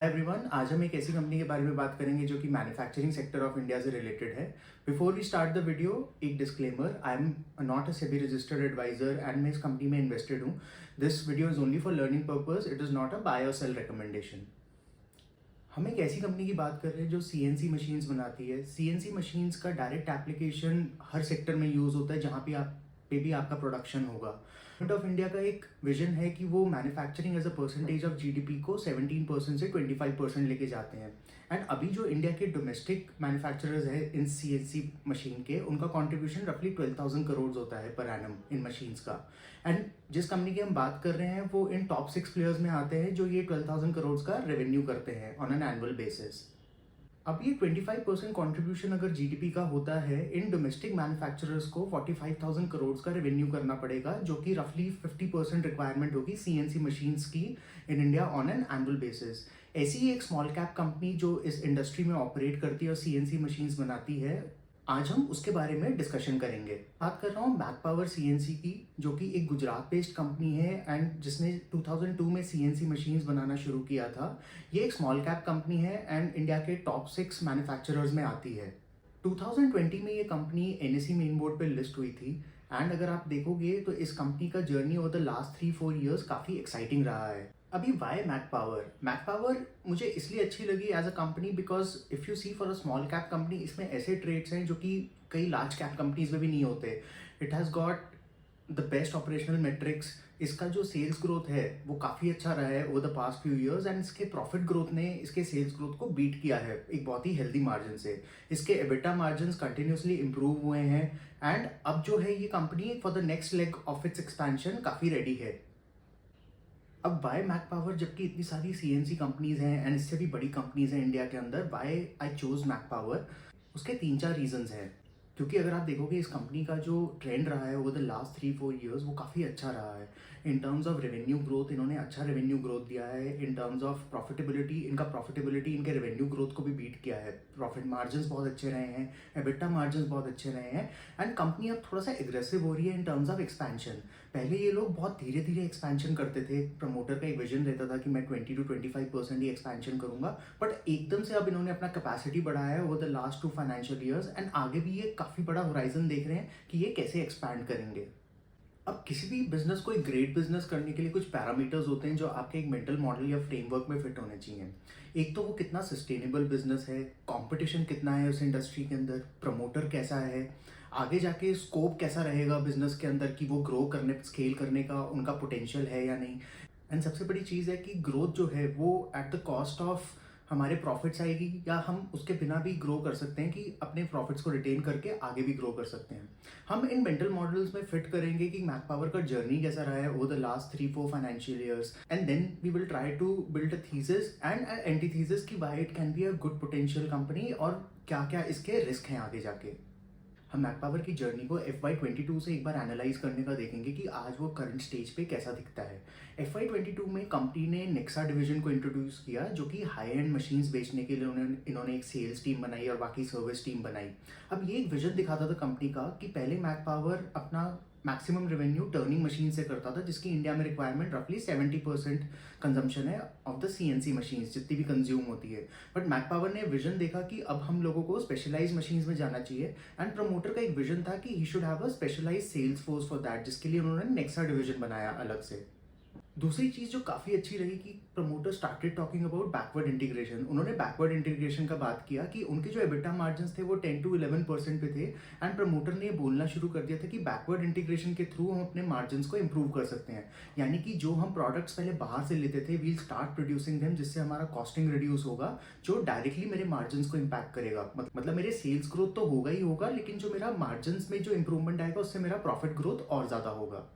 Everyone, आज हम एक ऐसी कंपनी के बारे में बात करेंगे जो कि मैन्युफैक्चरिंग सेक्टर ऑफ इंडिया से रिलेटेड है। Before we start the video, एक disclaimer, I am not a SEBI registered advisor and मैं इस कंपनी में इन्वेस्टेड हूँ। This video is only for learning purpose, it is not a buy और sell recommendation. हम एक ऐसी कंपनी की बात कर रहे हैं जो सीएनसी मशीन्स बनाती है। सीएनसी मशीन्स का डायरेक्ट एप्लीकेशन हर सेक्टर में यूज़ होता है जहाँ पे भी आपका प्रोडक्शन होगा। गवर्नमेंट ऑफ इंडिया का एक विजन है कि वो manufacturing as a percentage of GDP को 17% से 25% लेके जाते हैं। एंड अभी जो इंडिया के डोमेस्टिक मैन्युफैक्चरर्स है इन सीएनसी मशीन के, उनका कॉन्ट्रीब्यूशन रफली 12,000 करोड़ होता है पर एनम इन मशीन्स का। एंड जिस कंपनी की हम बात कर रहे हैं वो इन टॉप 6 प्लेयर्स में आते हैं जो ये 12,000 करोड़ का रेवेन्यू करते हैं ऑन एन एनुअल बेसिस। अब ये 25% कॉन्ट्रीब्यूशन अगर जीडीपी का होता है, इन डोमेस्टिक मैन्युफैक्चरर्स को 45,000 करोड़ का रेवेन्यू करना पड़ेगा, जो कि रफली 50% रिक्वायरमेंट होगी सीएनसी मशीन्स की in India on an annual basis. ऐसी ही एक स्मॉल कैप कंपनी जो इस इंडस्ट्री में ऑपरेट करती है और सीएनसी मशीन्स बनाती है, आज हम उसके बारे में डिस्कशन करेंगे। बात कर रहा हूँ मैक पावर सीएनसी की, जो कि एक गुजरात बेस्ड कंपनी है एंड जिसने 2002 में सीएनसी मशीन्स बनाना शुरू किया था। ये एक स्मॉल कैप कंपनी है एंड इंडिया के टॉप 6 मैन्युफैक्चरर्स में आती है। 2020 में ये कंपनी एनएसई मेन बोर्ड पे लिस्ट हुई थी। एंड अगर आप देखोगे तो इस कंपनी का journey over the last 3-4 years काफ़ी एक्साइटिंग रहा है। अभी वाई मैक पावर मुझे इसलिए अच्छी लगी as a company because if you see for a small cap company, इसमें ऐसे ट्रेड्स हैं जो कि कई लार्ज कैप कंपनीज में भी नहीं होते। It has got the best operational matrix. इसका जो सेल्स ग्रोथ है वो काफ़ी अच्छा रहा है over the past few years and इसके प्रॉफिट ग्रोथ ने इसके सेल्स ग्रोथ को बीट किया है एक बहुत ही हेल्दी मार्जिन से। इसके एबिटा मार्जिन कंटिन्यूसली इंप्रूव हुए हैं एंड अब जो है ये company for the next leg of its expansion काफ़ी रेडी है। अब वाई मैक पावर, जबकि इतनी सारी सीएनसी कंपनीज हैं एंड इससे भी बड़ी कंपनीज हैं इंडिया के अंदर, why I chose Macpower, उसके 3-4 रीजंस हैं। क्योंकि अगर आप देखोगे इस कंपनी का जो ट्रेंड रहा है ओवर द लास्ट 3-4 ईयर्स वो काफ़ी अच्छा रहा है। इन टर्म्स ऑफ रेवेन्यू ग्रोथ इन्होंने अच्छा रेवेन्यू ग्रोथ दिया है। इन टर्म्स ऑफ प्रॉफिटेबिलिटी, इनका प्रॉफिटेबिलिटी इनके रेवेन्यू ग्रोथ को भी बीट किया है। प्रॉफिट मार्जिन बहुत अच्छे रहे हैं, एबिटा मार्जिन बहुत अच्छे रहे हैं एंड कंपनी अब थोड़ा सा एग्रेसिव हो रही है इन टर्म्स ऑफ एक्सपेंशन। पहले ये लोग बहुत धीरे धीरे एक्सपेंशन करते थे। प्रमोटर का एक विजन रहता था कि मैं 20-25% ही एक्सपेंशन करूंगा, बट एकदम से अब इन्होंने अपना कैपेसिटी बढ़ाया है over the last 2 financial years and आगे भी ये काफ़ी बड़ा होराइजन देख रहे हैं कि ये कैसे एक्सपैंड करेंगे। अब किसी भी बिजनेस को एक ग्रेट बिजनेस करने के लिए कुछ पैरामीटर्स होते हैं जो आपके एक मेंटल मॉडल या फ्रेमवर्क में फिट होने चाहिए। एक तो वो कितना सस्टेनेबल बिजनेस है, कंपटीशन कितना है उस इंडस्ट्री के अंदर, प्रमोटर कैसा है, आगे जाके स्कोप कैसा रहेगा बिजनेस के अंदर कि वो ग्रो करने, स्केल करने का उनका पोटेंशियल है या नहीं। एंड सबसे बड़ी चीज़ है कि ग्रोथ जो है वो एट द कॉस्ट ऑफ हमारे प्रॉफिट्स आएगी या हम उसके बिना भी ग्रो कर सकते हैं कि अपने प्रॉफिट्स को रिटेन करके आगे भी ग्रो कर सकते हैं। हम इन मेंटल मॉडल्स में फिट करेंगे कि मैक पावर का जर्नी कैसा रहा है over the last 3-4 financial years and then we will try to build a thesis and antithesis कि why it can be a good potential company और क्या क्या इसके रिस्क हैं आगे जाके। हम मैक पावर की जर्नी को FY22 से एक बार एनालाइज करने का देखेंगे कि आज वो करंट स्टेज पे कैसा दिखता है। FY22 में कंपनी ने नेक्सा डिवीजन को इंट्रोड्यूस किया, जो कि हाई एंड मशीन्स बेचने के लिए इन्होंने एक सेल्स टीम बनाई और बाकी सर्विस टीम बनाई। अब ये एक विजन दिखाता था कंपनी का कि पहले मैक पावर अपना मैक्सिमम रेवेन्यू टर्निंग मशीन से करता था, जिसकी इंडिया में रिक्वायरमेंट रफली 70% कंजम्पशन है ऑफ द सीएनसी मशीन्स जितनी भी कंज्यूम होती है। बट मैक पावर ने विजन देखा कि अब हम लोगों को स्पेशलाइज मशीन्स में जाना चाहिए एंड प्रमोटर का एक विजन था कि he should have a specialise sales force for that, जिसके लिए उन्होंने नेक्सा डिवीजन बनाया अलग से। दूसरी चीज जो काफी अच्छी रही कि promoter started talking about backward integration. उन्होंने बैकवर्ड इंटीग्रेशन का बात किया कि उनके जो एबिटा मार्जिन थे वो 10-11% पे थे एंड प्रमोटर ने बोलना शुरू कर दिया था कि बैकवर्ड इंटीग्रेशन के थ्रू हम अपने मार्जिन को इंप्रूव कर सकते हैं। यानी कि जो हम प्रोडक्ट्स पहले बाहर से लेते थे, वील स्टार्ट प्रोड्यूसिंग देम, जिससे हमारा कॉस्टिंग रिड्यूस होगा, जो डायरेक्टली मेरे मार्जिन को इम्पैक्ट करेगा। मतलब मेरे सेल्स ग्रोथ तो होगा ही होगा, लेकिन जो मेरा मार्जिन में जो इंप्रूवमेंट आएगा उससे मेरा प्रॉफिट ग्रोथ और ज्यादा होगा।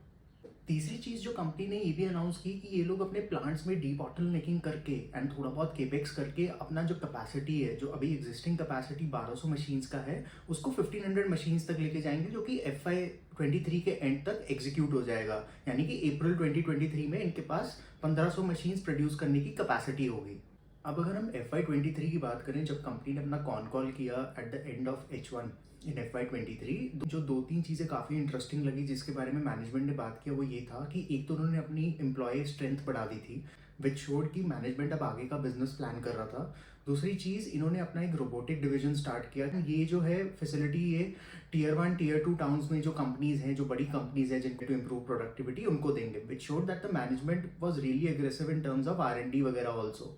तीसरी चीज जो कंपनी ने ये भी अनाउंस की कि ये लोग अपने प्लांट्स में डीबॉटलनेकिंग करके एंड थोड़ा बहुत केपेक्स करके अपना जो कैपेसिटी है, जो अभी एग्जिस्टिंग कैपेसिटी 1200 मशीन्स का है, उसको 1500 मशीन्स तक लेके जाएंगे, जो कि FY23 के एंड तक एग्जीक्यूट हो जाएगा। यानी कि अप्रैल 2023 में इनके पास 1500 मशीन्स प्रोड्यूस करने की कैपेसिटी होगी। अब अगर हम FY23 की बात करें, जब कंपनी ने अपना कॉन कॉल किया at the end of H1 in FY23, जो 2-3 चीज़ें काफ़ी इंटरेस्टिंग लगी जिसके बारे में मैनेजमेंट ने बात किया वो ये था कि एक तो उन्होंने अपनी एम्प्लॉय स्ट्रेंथ बढ़ा दी थी। विच शोड कि मैनेजमेंट अब आगे का बिजनेस प्लान कर रहा था। दूसरी चीज़, इन्होंने अपना एक रोबोटिक डिवीजन स्टार्ट किया। ये जो है फैसिलिटी, ये टीयर 1 टीयर 2 टाउन्स में जो कंपनीज हैं, जो बड़ी कंपनीज हैं जिनके टू इम्प्रूव प्रोडक्टिविटी, उनको देंगे। विच showed that the management was really aggressive in terms of R&D वगैरह ऑल्सो।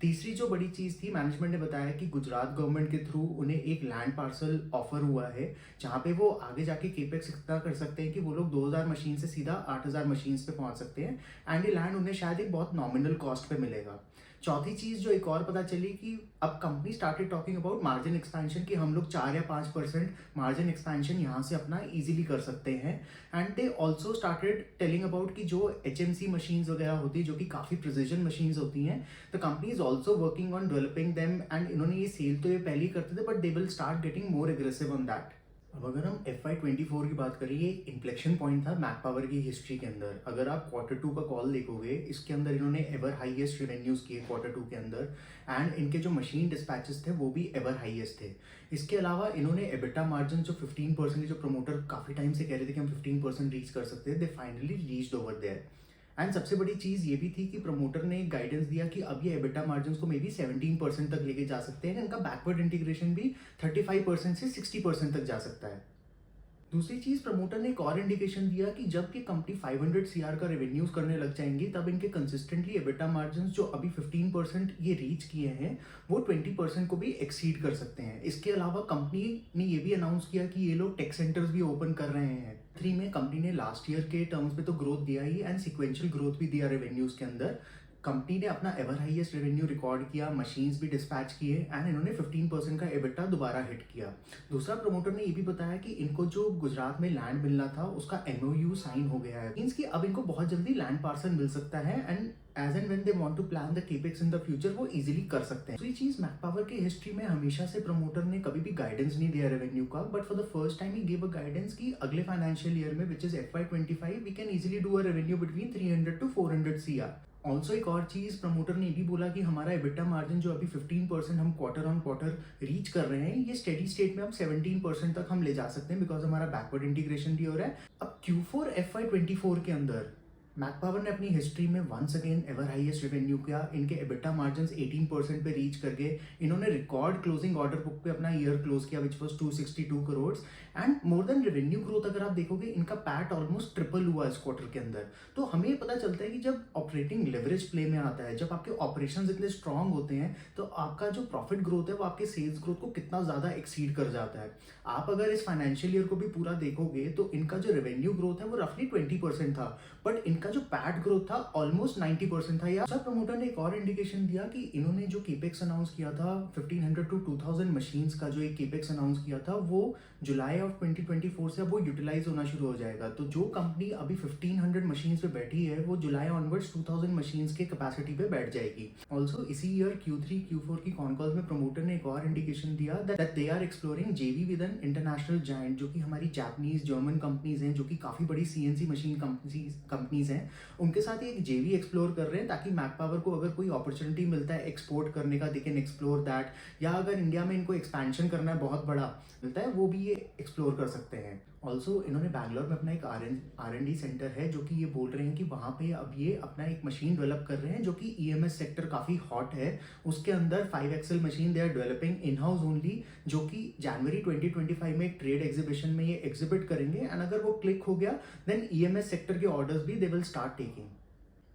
तीसरी जो बड़ी चीज़ थी, मैनेजमेंट ने बताया कि गुजरात गवर्नमेंट के थ्रू उन्हें एक लैंड पार्सल ऑफर हुआ है जहाँ पे वो आगे जाके केपेक्स इतना कर सकते हैं कि वो लोग 2000 मशीन से सीधा 8000 मशीन्स पे पहुँच सकते हैं, एंड ये लैंड उन्हें शायद एक बहुत नॉमिनल कॉस्ट पे मिलेगा। चौथी चीज़ जो एक और पता चली कि अब company started talking about margin expansion, कि हम लोग 4 या 5% मार्जिन एक्सपेंशन यहाँ से अपना इजीली कर सकते हैं। And they also started telling about कि जो HMC मशीन्स वगैरह होती है, जो कि काफ़ी प्रिसीजन मशीन्स होती हैं, the company is also working on developing them. And इन्होंने ये सेल तो ये पहले ही करते थे, but they will start getting more aggressive on that. अब अगर हम FY24 की बात करें, ये इन्फ्लेक्शन पॉइंट था मैक पावर की हिस्ट्री के अंदर। अगर आप Q2 का कॉल देखोगे, इसके अंदर इन्होंने एवर हाईएस्ट रेवेन्यूज किए Q2 के अंदर, एंड इनके जो मशीन डिस्पैचेस थे वो भी एवर हाईएस्ट थे। इसके अलावा इन्होंने एबिटा मार्जिन जो 15%, जो प्रमोटर काफ़ी टाइम से कह रहे थे कि हम 15% रीच कर सकते हैं, they finally reached over there. And सबसे बड़ी चीज़ ये भी थी कि प्रमोटर ने गाइडेंस दिया कि अब ये एबिटा मार्जिन को मे बी 17% तक लेके जा सकते हैं। इनका बैकवर्ड इंटीग्रेशन भी 35% से 60% तक जा सकता है। दूसरी चीज़, प्रमोटर ने एक और इंडिकेशन दिया कि जब ये कंपनी 500 CR का रेवेन्यूज करने लग जाएंगी, तब इनके कंसिस्टेंटली एबिटा मार्जिन जो अभी 15% ये रीच किए हैं, वो 20% को भी एक्सीड कर सकते हैं। इसके अलावा कंपनी ने ये भी अनाउंस किया कि ये लोग टेक सेंटर्स भी ओपन कर रहे हैं। 3 में कंपनी ने लास्ट ईयर के टर्म्स में तो ग्रोथ दिया ही, एंड सिक्वेंशियल ग्रोथ भी दिया रेवेन्यूज के अंदर। कंपनी ने अपना एवर हाईएस्ट रेवेन्यू रिकॉर्ड किया, मशीन्स भी डिस्पैच किए, एंड इन्होंने 15% का एबिटा दोबारा हिट किया। दूसरा, प्रमोटर ने ये भी बताया कि इनको जो गुजरात में लैंड मिलना था उसका MOU साइन हो गया है, मीन्स कि अब इनको बहुत जल्दी लैंड पार्सल मिल सकता है, and as and when they want to plan the capex in the future, वो इजीली कर सकते हैं। दूसरी चीज, मैक पावर की हिस्ट्री में हमेशा से प्रमोटर ने कभी भी गाइडेंस नहीं दिया रेवेन्यू का, but for the first time he give a guidance कि अगले फाइनेंशियल ईयर में, which is FY25, we can easily do a revenue between 300 to 400 CR। Also एक और चीज़, प्रमोटर ने ये भी बोला कि हमारा एबिटा मार्जिन जो अभी 15% हम क्वार्टर ऑन क्वार्टर रीच कर रहे हैं, ये स्टेडी स्टेट में हम 17% तक हम ले जा सकते हैं, बिकॉज हमारा बैकवर्ड इंटीग्रेशन भी हो रहा है। अब Q4 FY24 के अंदर मैक पावर ने अपनी हिस्ट्री में once again ever highest revenue किया। इनके एबिटा मार्जिन्स 18% पे रीच करके इन्होंने रिकॉर्ड क्लोजिंग ऑर्डर बुक पे अपना ईयर क्लोज किया, which was 262 crore. And more than revenue growth अगर आप देखोगे, इनका पैट ऑलमोस्ट ट्रिपल हुआ इस क्वार्टर के अंदर। तो हमें पता चलता है कि जब ऑपरेटिंग लेवरेज प्ले में आता है, जब आपके ऑपरेशन इतने स्ट्रांग होते हैं, तो आपका जो प्रॉफिट ग्रोथ है वो आपके सेल्स ग्रोथ को कितना ज़्यादा एक्सीड कर जाता है। आप अगर इस फाइनेंशियल ईयर को भी पूरा देखोगे, तो इनका जो रेवेन्यू ग्रोथ है वो रफली 20% था, बट इनका जो पैट ग्रोथ था ऑलमोस्ट 90% था। या सब प्रमोटर ने एक और इंडिकेशन दिया कि इन्होंने जो केपेक्स अनाउंस किया था 1500 to 2000 मशीन्स का जो एक केपेक्स अनाउंस किया था, वो जुलाई ऑफ 2024 से अब वो यूटिलाइज होना शुरू हो जाएगा। तो जो कंपनी अभी 1500 मशीन्स पे बैठी है, वो जुलाई ऑनवर्ड्स 2000 मशीन्स के कैपेसिटी पे बैठ जाएगी। ऑल्सो इसी ईयर Q3 Q4 की कॉन कॉल्स में प्रमोटर ने एक और इंडिकेशन दिया that they are exploring JV with an international giant, जो कि हमारी जापानीज जर्मन कंपनीज हैं, जो कि काफ़ी बड़ी CNC मशीन कंपनीज हैं, उनके साथ एक JV एक्सप्लोर कर रहे हैं, ताकि मैक पावर को अगर कोई अपॉर्चुनिटी मिलता है एक्सपोर्ट करने का, दे कैन एक्सप्लोर दैट, या अगर इंडिया में इनको एक्सपेंशन करना है बहुत बड़ा मिलता है, वो भी ये एक्सप्लोर कर सकते हैं। ऑल्सो इन्होंने बैंगलोर में अपना एक R&D सेंटर है, जो कि ये बोल रहे हैं कि वहाँ पे अब ये अपना एक मशीन डेवलप कर रहे हैं, जो कि EMS सेक्टर काफ़ी हॉट है, उसके अंदर 5 axis machine they are developing in house only, जो कि जनवरी 2025 में एक ट्रेड एग्जीबिशन में ये एग्जिबिट करेंगे, एंड अगर वो क्लिक हो गया, देन EMS सेक्टर के ऑर्डर्स भी दे विल स्टार्ट टेकिंग।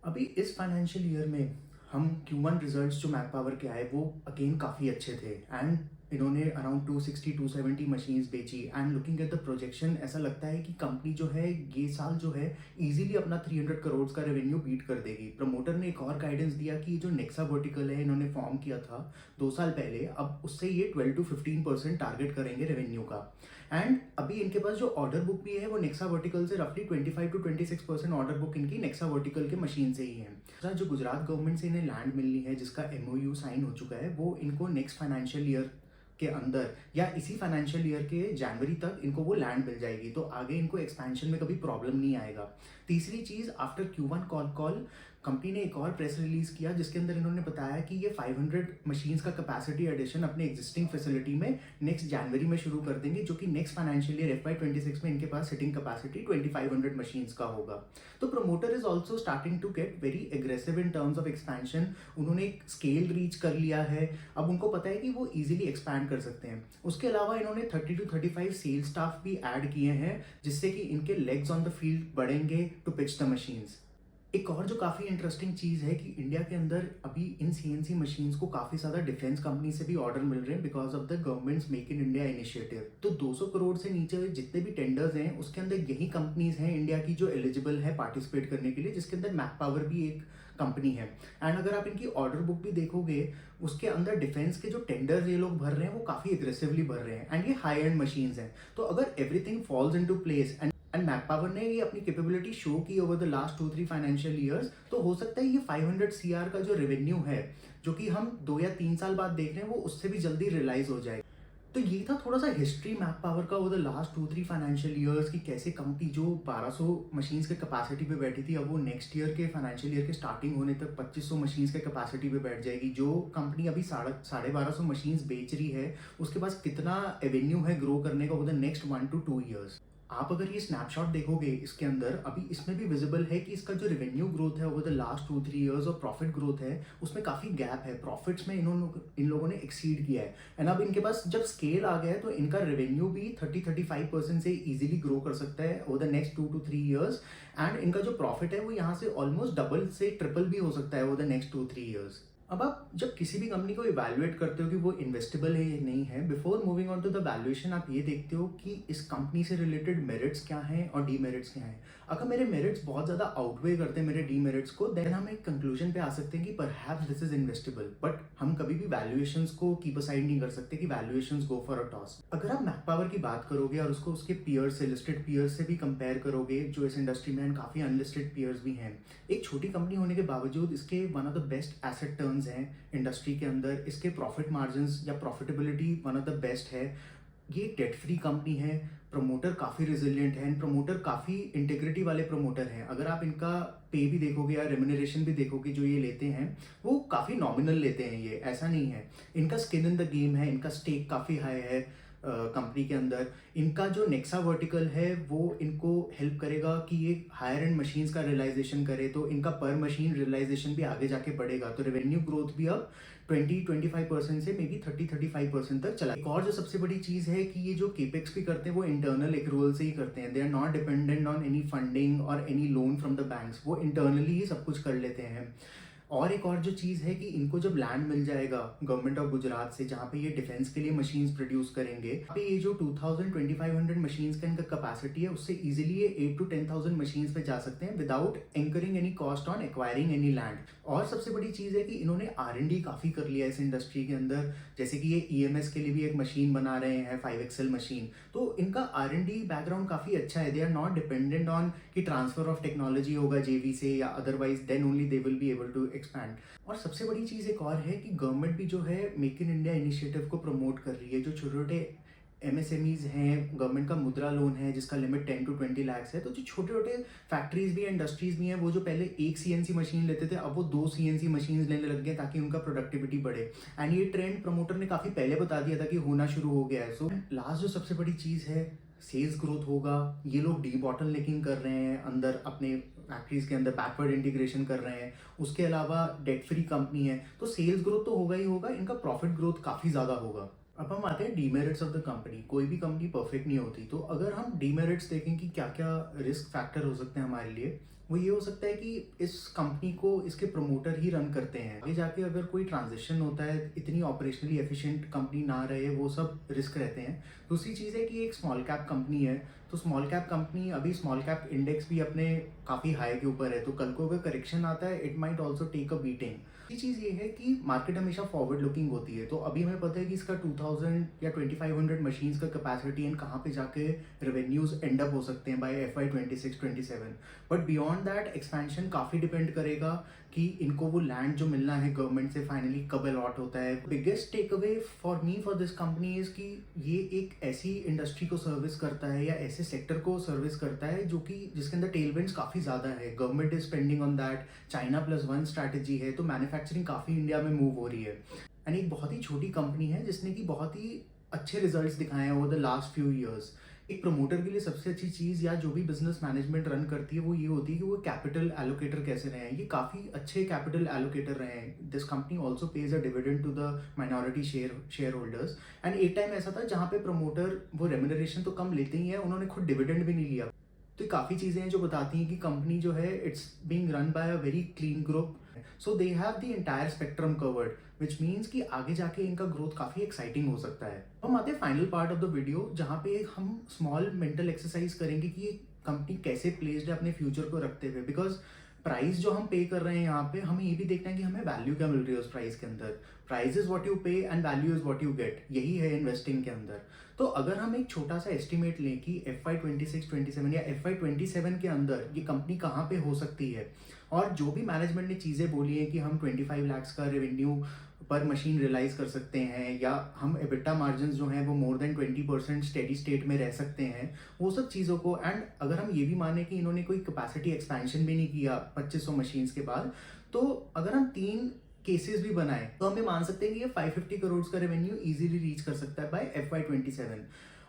अभी इस फाइनेंशियल ईयर में हम Q1 रिजल्ट्स जो मैक पावर के आए, वो अगेन काफ़ी अच्छे थे, एंड इन्होंने अराउंड 260-270 मशीन्स बेची। And looking at the projection, ऐसा लगता है कि कंपनी जो है ये साल जो है इजीली अपना 300 करोड़ का रेवेन्यू बीट कर देगी। प्रमोटर ने एक और गाइडेंस दिया कि जो नेक्सा वर्टिकल है, इन्होंने फॉर्म किया था 2 साल पहले, अब उससे ये 12 to 15% टारगेट करेंगे रेवेन्यू का। एंड अभी इनके पास जो ऑर्डर बुक भी है, वो नेक्सा वर्टिकल से रफली 25 to 26% ऑर्डर बुक इनकी नेक्सा वर्टिकल के मशीन से ही है। जो गुजरात गवर्नमेंट से इन्हें लैंड मिलनी है, जिसका MOU साइन हो चुका है, वो इनको नेक्स्ट फाइनेंशियल ईयर के अंदर या इसी फाइनेंशियल ईयर के जनवरी तक इनको वो लैंड मिल जाएगी, तो आगे इनको एक्सपेंशन में कभी प्रॉब्लम नहीं आएगा। तीसरी चीज़, आफ्टर Q1 कॉल कंपनी ने एक और प्रेस रिलीज किया जिसके अंदर इन्होंने बताया कि ये 500 मशीन्स का कैपेसिटी एडिशन अपने एग्जिस्टिंग फैसिलिटी में नेक्स्ट जनवरी में शुरू कर देंगे, जो कि नेक्स्ट फाइनेंशियल ईयर FY26 में इनके पास सिटिंग कैपेसिटी 2500 मशीन्स का होगा। तो promoter is also starting to get very aggressive in terms of expansion. उन्होंने एक स्केल रीच कर लिया है, अब उनको पता है कि वो इजीली एक्सपैंड कर सकते हैं। उसके अलावा इन्होंने 30 to 35 सेल्स स्टाफ भी ऐड किए हैं, जिससे कि इनके लेग्स ऑन द फील्ड बढ़ेंगे टू पिच द मशीन्स। एक और जो काफ़ी इंटरेस्टिंग चीज़ है कि इंडिया के अंदर अभी इन CNC मशीन्स को काफ़ी ज़्यादा डिफेंस कंपनी से भी ऑर्डर मिल रहे हैं because of the governments make in India initiative. तो 200 करोड़ से नीचे जितने भी टेंडर्स हैं उसके अंदर यही कंपनीज हैं इंडिया की जो एलिजिबल है पार्टिसिपेट करने के लिए, जिसके अंदर मैक पावर भी एक कंपनी है। एंड अगर आप इनकी ऑर्डर बुक भी देखोगे उसके अंदर डिफेंस के जो टेंडर्स ये लोग भर रहे हैं वो काफ़ी एग्रेसिवली भर रहे हैं एंड ये हाई एंड मशीन्स हैं। तो अगर everything falls into place and Macpower ने ये अपनी कैपेबिलिटी शो की over the last 2-3 financial years, तो हो सकता है ये 500 CR का जो रेवेन्यू है जो कि हम 2 या 3 साल बाद देख रहे हैं वो उससे भी जल्दी रियलाइज हो जाए। तो ये था थोड़ा सा हिस्ट्री मैक पावर का over the last 2-3 financial years की कैसे कंपनी जो 1200 मशीन्स के कैपेसिटी पे बैठी थी अब वो नेक्स्ट ईयर के फाइनेंशियल ईयर के स्टार्टिंग होने तक 2500 मशीन्स के कैपेसिटी पे बैठ जाएगी। जो कंपनी अभी 1250 मशीन्स बेच रही है उसके पास कितना एवेन्यू है ग्रो करने का over the next 1 to 2 years. आप अगर ये स्नैपशॉट देखोगे इसके अंदर अभी इसमें भी विजिबल है कि इसका जो रेवेन्यू ग्रोथ है ओवर द लास्ट 2-3 ईयर्स और प्रॉफिट ग्रोथ है उसमें काफ़ी गैप है। प्रॉफिट्स में इन लोगों ने एक्सीड किया है एंड अब इनके पास जब स्केल आ गया है तो इनका रेवेन्यू भी 30-35% से इजीली ग्रो कर सकता है over the next 2 to 3 years and इनका जो प्रॉफिट है वो यहाँ से ऑलमोस्ट डबल से ट्रिपल भी हो सकता है ओवर द नेक्स्ट 2-3 ईयर्स। अब आप जब किसी भी कंपनी को इवैल्यूएट करते हो कि वो इन्वेस्टेबल है या नहीं है, before moving on to the valuation आप ये देखते हो कि इस कंपनी से रिलेटेड मेरिट्स क्या हैं और डीमेरिट्स क्या हैं। अगर मेरे मेरिट्स बहुत ज़्यादा आउटवे करते हैं मेरे डीमेरिट्स को, देन हम एक कंक्लूजन पे आ सकते हैं कि perhaps this is investable. But हम कभी भी वैल्यूएशंस को कीप असाइड नहीं कर सकते कि valuations go for a toss. अगर आप मैक पावर की बात करोगे और उसको उसके पीयर्स से, लिस्टेड पीयर्स से भी कंपेयर करोगे जो इस इंडस्ट्री में काफ़ी अनलिस्टेड पीयर्स भी हैं, एक छोटी कंपनी होने के बावजूद इसके one of the best asset turns हैं इंडस्ट्री के अंदर। इसके प्रॉफिट मार्जिन्स या profitability one of the best है। ये डेट फ्री कंपनी है, प्रमोटर काफ़ी रिजिलियंट है एंड प्रमोटर काफ़ी इंटीग्रिटी वाले प्रमोटर हैं। अगर आप इनका पे भी देखोगे या रेम्यूनरेशन भी देखोगे जो ये लेते हैं वो काफ़ी नॉमिनल लेते हैं, ये ऐसा नहीं है। इनका स्किन इन द गेम है, इनका स्टेक काफ़ी हाई है कंपनी के अंदर। इनका जो नेक्सा वर्टिकल है वो इनको हेल्प करेगा कि ये हायर एंड मशीन्स का रियलाइजेशन करे, तो इनका पर मशीन रियलाइजेशन भी आगे जाके बढ़ेगा। तो रेवेन्यू ग्रोथ भी अब 20-25% से मे बी 30-35% तक चला। एक और जो सबसे बड़ी चीज़ है कि ये जो केपेक्स भी करते हैं वो इंटरनल एक्रूवल से ही करते हैं। They are not dependent on any funding और any loan from the banks, वो इंटरनली ही सब कुछ कर लेते हैं। और एक और जो चीज़ है कि इनको जब लैंड मिल जाएगा गवर्नमेंट ऑफ गुजरात से जहाँ पे ये डिफेंस के लिए मशीन्स प्रोड्यूस करेंगे, पे ये जो 2500 मशीन्स का इनका कैपेसिटी है उससे इजीली ये 8 to 10,000 मशीन्स पे जा सकते हैं without anchoring any cost on acquiring any land. और सबसे बड़ी चीज़ है कि इन्होंने R&D काफ़ी कर लिया है इस इंडस्ट्री के अंदर, जैसे कि ये EMS के लिए भी एक मशीन बना रहे हैं 5XL मशीन। तो इनका R&D बैकग्राउंड काफ़ी अच्छा है। They are not dependent on कि ट्रांसफर ऑफ टेक्नोलॉजी होगा JV से या otherwise, then only they will be able to expand. और सबसे बड़ी चीज़ एक और है कि गवर्नमेंट भी जो है मेक इन इंडिया इनिशिएटिव को प्रमोट कर रही है। जो छोटे छोटे MSMEs हैं, गवर्नमेंट का मुद्रा लोन है जिसका लिमिट 10 to 20 लाख है। तो जो छोटे छोटे फैक्ट्रीज भी हैं, इंडस्ट्रीज भी हैं, वो जो पहले एक CNC मशीन लेते थे अब वो 2 CNC मशीन लेने लग गए ताकि उनका प्रोडक्टिविटी बढ़े। एंड ये ट्रेंड प्रमोटर ने काफ़ी पहले बता दिया था कि होना शुरू हो गया है। सो लास्ट जो सबसे बड़ी चीज़ है सेल्स ग्रोथ होगा। ये लोग डी बॉटलनेकिंग कर रहे हैं अंदर अपने फैक्ट्रीज के अंदर, बैकवर्ड इंटीग्रेशन कर रहे हैं। उसके अलावा डेट फ्री कंपनी है तो सेल्स ग्रोथ तो होगा ही होगा, इनका प्रॉफिट ग्रोथ काफ़ी ज़्यादा होगा। अब हम आते हैं डीमेरिट्स ऑफ द कंपनी। कोई भी कंपनी परफेक्ट नहीं होती, तो अगर हम डीमेरिट्स देखें कि क्या क्या रिस्क फैक्टर हो सकते हैं हमारे लिए, वो ये हो सकता है कि इस कंपनी को इसके प्रमोटर ही रन करते हैं। आगे जाके अगर कोई ट्रांजिशन होता है, इतनी ऑपरेशनली एफिशिएंट कंपनी ना रहे, वो सब रिस्क रहते हैं। दूसरी चीज़ है कि एक स्मॉल कैप कंपनी है, तो स्मॉल कैप कंपनी अभी स्मॉल कैप इंडेक्स भी अपने काफ़ी हाई के ऊपर है, तो कल को अगर करेक्शन आता है it might also take a beating. ये चीज़ ये है कि मार्केट हमेशा फॉरवर्ड लुकिंग होती है, तो अभी हमें पता है कि इसका 2000 या 2500 मशीन्स का कैपेसिटी एंड कहाँ पे जाके रेवेन्यूज एंड अप हो सकते हैं बाय FY26-27। But beyond that expansion काफ़ी डिपेंड करेगा कि इनको वो लैंड जो मिलना है गवर्नमेंट से फाइनली कब अलॉट होता है। Biggest takeaway for me for this company is कि ये एक ऐसी इंडस्ट्री को सर्विस करता है या ऐसे सेक्टर को सर्विस करता है जो कि जिसके अंदर टेलविंड्स काफ़ी ज़्यादा है। Government is spending on that, China+1 strategy है, तो मैन्युफैक्चरिंग काफ़ी इंडिया में मूव हो रही है। एंड एक बहुत ही छोटी कंपनी है जिसने कि बहुत ही अच्छे रिजल्ट्स दिखाए हैं over the last few years. एक प्रमोटर के लिए सबसे अच्छी चीज़ या जो भी बिजनेस मैनेजमेंट रन करती है वो ये होती है कि वो कैपिटल एलोकेटर कैसे रहे हैं। ये काफ़ी अच्छे कैपिटल एलोकेटर रहे हैं। This company also pays a dividend to the minority shareholders. And एक टाइम ऐसा था जहाँ पे प्रमोटर वो रेम्यूनरेशन तो कम लेते ही है, उन्होंने खुद डिविडेंड भी नहीं लिया। तो काफ़ी चीज़ें हैं जो बताती हैं कि कंपनी जो है it's being run by a very clean group. So they have the entire spectrum covered, which means कि आगे जाके इनका ग्रोथ काफ़ी एक्साइटिंग हो सकता है। हम आते हैं final part of the video जहाँ पे हम स्मॉल मेंटल एक्सरसाइज करेंगे कि ये कंपनी कैसे प्लेस्ड है अपने फ्यूचर को रखते हुए। बिकॉज प्राइस जो हम पे कर रहे हैं यहाँ पे, हमें ये भी देखना है कि हमें वैल्यू क्या मिल रही है उस प्राइस के अंदर। प्राइस इज व्हाट यू पे and value is what you get, यही है इन्वेस्टिंग के अंदर। तो अगर हम एक छोटा सा एस्टिमेट लें कि FY 26-27 या FY 27 के अंदर ये कंपनी कहाँ पे हो सकती है, और जो भी मैनेजमेंट ने चीज़ें बोली हैं कि हम 25 लाख का रेवेन्यू पर मशीन रियलाइज कर सकते हैं या हम एबिटा मार्जिन जो हैं वो मोर देन 20% स्टेडी स्टेट में रह सकते हैं, वो सब चीज़ों को। एंड अगर हम ये भी माने कि इन्होंने कोई कैपेसिटी एक्सपेंशन भी नहीं किया 2500 मशीन्स के बाद, तो अगर हम 3 केसेस भी बनाए तो हमें मान सकते हैं कि ये 550 करोड़ का रेवेन्यू इजीली रीच कर सकता है बाय FY 27।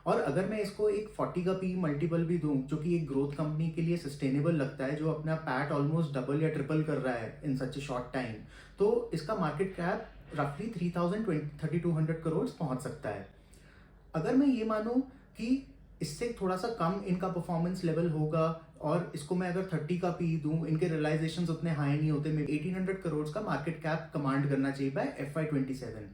और अगर मैं इसको एक 40 का पी मल्टीपल भी दूं, जो कि एक ग्रोथ कंपनी के लिए सस्टेनेबल लगता है, जो अपना पैट ऑलमोस्ट डबल या ट्रिपल कर रहा है इन सच ए शॉर्ट टाइम, तो इसका मार्केट कैप रफली 3200 करोड़ पहुंच सकता है। अगर मैं ये मानूं कि इससे थोड़ा सा कम इनका परफॉर्मेंस लेवल होगा और इसको मैं अगर 30 का पी दूं, इनके रियलाइजेशंस उतने हाई नहीं होते, मैं 1800 करोड़ का मार्केट कैप कमांड करना चाहिए बाय FY 27।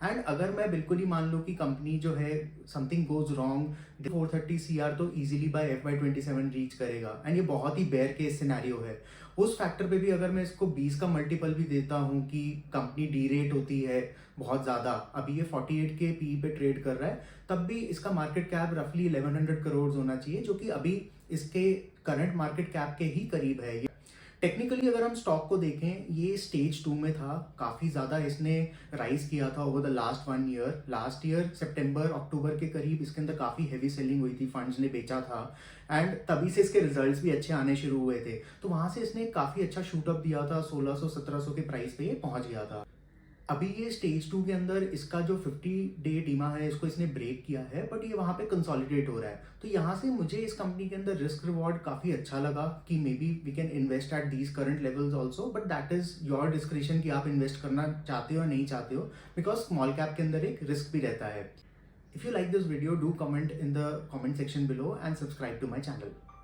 एंड अगर मैं बिल्कुल ही मान लूँ कि कंपनी जो है समथिंग गोज रॉन्ग, 430 CR तो इजीली बाय FY 27 रीच करेगा। एंड ये बहुत ही बेयर केस सिनेरियो है। उस फैक्टर पे भी अगर मैं इसको 20 का मल्टीपल भी देता हूँ कि कंपनी डी रेट होती है बहुत ज़्यादा, अभी ये 48 के पी पे ट्रेड कर रहा है, तब भी इसका मार्केट कैप रफली 1100 करोड़ होना चाहिए, जो कि अभी इसके करंट मार्केट कैप के ही करीब है। टेक्निकली अगर हम स्टॉक को देखें, ये स्टेज 2 में था, काफ़ी ज़्यादा इसने राइज किया था over the last 1 year. Last year सितंबर अक्टूबर के करीब इसके अंदर काफ़ी हैवी सेलिंग हुई थी, फंड्स ने बेचा था एंड तभी से इसके रिजल्ट्स भी अच्छे आने शुरू हुए थे। तो वहाँ से इसने काफ़ी अच्छा शूटअप दिया था, 1600-1700 के प्राइस पे ये पहुँच गया था। अभी ये स्टेज 2 के अंदर इसका जो 50 डे डीमा है, इसको इसने ब्रेक किया है, बट ये वहाँ पे कंसोलिडेट हो रहा है। तो यहाँ से मुझे इस कंपनी के अंदर रिस्क रिवॉर्ड काफ़ी अच्छा लगा कि maybe we can invest at these current levels also, but that is your description कि आप इन्वेस्ट करना चाहते हो या नहीं चाहते हो, बिकॉज स्मॉल कैप के अंदर एक रिस्क भी रहता है। If you like this video, do comment in the comment section below and subscribe to my channel.